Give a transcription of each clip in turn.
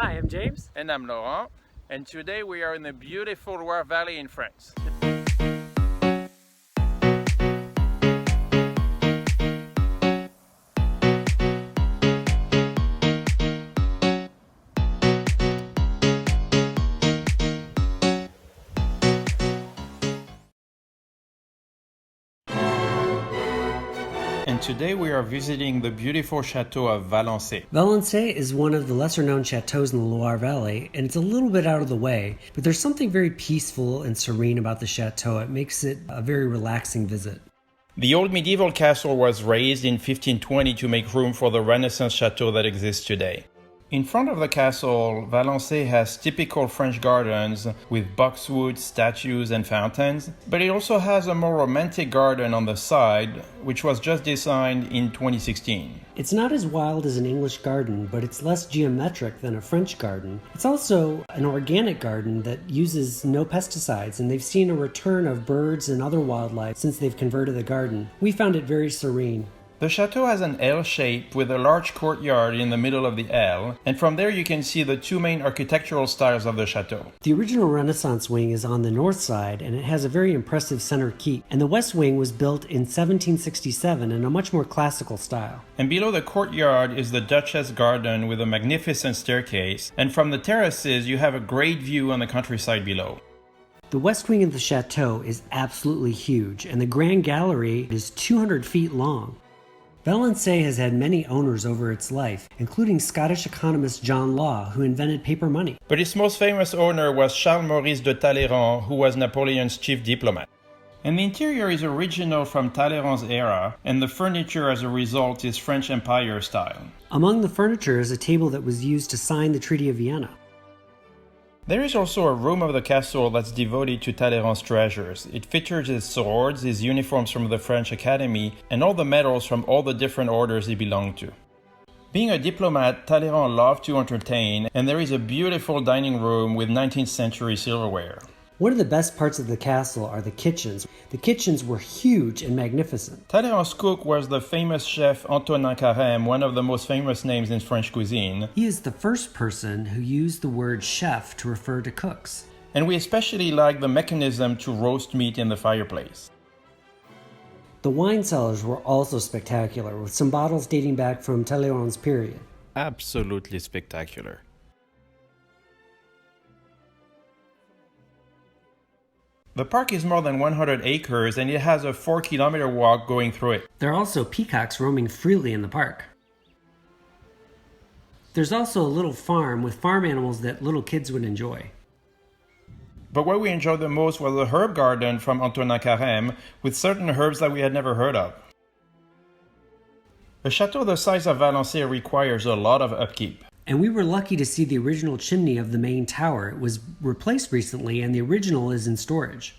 Hi, I'm James. And I'm Laurent, and today we are in the beautiful Loire Valley in France. And today we are visiting the beautiful Chateau of Valençay. Valençay is one of the lesser-known chateaus in the Loire Valley, and it's a little bit out of the way, but there's something very peaceful and serene about the chateau. It makes it a very relaxing visit. The old medieval castle was razed in 1520 to make room for the Renaissance chateau that exists today. In front of the castle, Valençay has typical French gardens with boxwood, statues and fountains, but it also has a more romantic garden on the side, which was just designed in 2016. It's not as wild as an English garden, but it's less geometric than a French garden. It's also an organic garden that uses no pesticides, and they've seen a return of birds and other wildlife since they've converted the garden. We found it very serene. The chateau has an L shape with a large courtyard in the middle of the L, and from there you can see the two main architectural styles of the chateau. The original Renaissance wing is on the north side, and it has a very impressive center keep. And the west wing was built in 1767 in a much more classical style. And below the courtyard is the Duchess Garden with a magnificent staircase, and from the terraces you have a great view on the countryside below. The west wing of the chateau is absolutely huge, and the Grand Gallery is 200 feet long. Valençay has had many owners over its life, including Scottish economist John Law, who invented paper money. But its most famous owner was Charles Maurice de Talleyrand, who was Napoleon's chief diplomat. And the interior is original from Talleyrand's era, and the furniture as a result is French Empire style. Among the furniture is a table that was used to sign the Treaty of Vienna. There is also a room of the castle that's devoted to Talleyrand's treasures. It features his swords, his uniforms from the French Academy, and all the medals from all the different orders he belonged to. Being a diplomat, Talleyrand loved to entertain, and there is a beautiful dining room with 19th century silverware. One of the best parts of the castle are the kitchens. The kitchens were huge and magnificent. Talleyrand's cook was the famous chef Antonin Carême, one of the most famous names in French cuisine. He is the first person who used the word chef to refer to cooks. And we especially like the mechanism to roast meat in the fireplace. The wine cellars were also spectacular, with some bottles dating back from Talleyrand's period. Absolutely spectacular. The park is more than 100 acres and it has a 4-kilometer walk going through it. There are also peacocks roaming freely in the park. There's also a little farm with farm animals that little kids would enjoy. But what we enjoyed the most was the herb garden from Antonin Carême with certain herbs that we had never heard of. A chateau the size of Valençay requires a lot of upkeep. And we were lucky to see the original chimney of the main tower. It was replaced recently, and the original is in storage.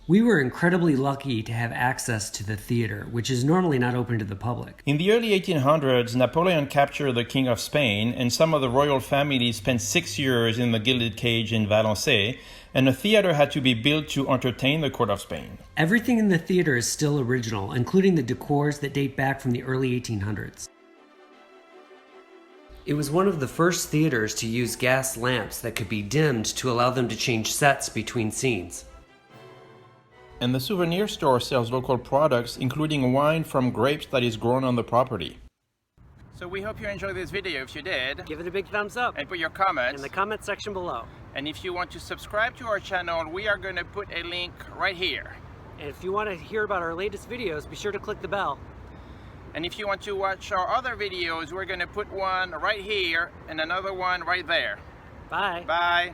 We were incredibly lucky to have access to the theater, which is normally not open to the public. In the early 1800s, Napoleon captured the King of Spain, and some of the royal families spent 6 years in the gilded cage in Valençay, and a theater had to be built to entertain the court of Spain. Everything in the theater is still original, including the decors that date back from the early 1800s. It was one of the first theaters to use gas lamps that could be dimmed to allow them to change sets between scenes. And the souvenir store sells local products, including wine from grapes that is grown on the property. So we hope you enjoyed this video. If you did, Give it a big thumbs up and put your comments in the comment section below. And if you want to subscribe to our channel, we are going to put a link right here. And if you want to hear about our latest videos, be sure to click the bell. And if you want to watch our other videos, we're going to put one right here and another one right there. Bye. Bye.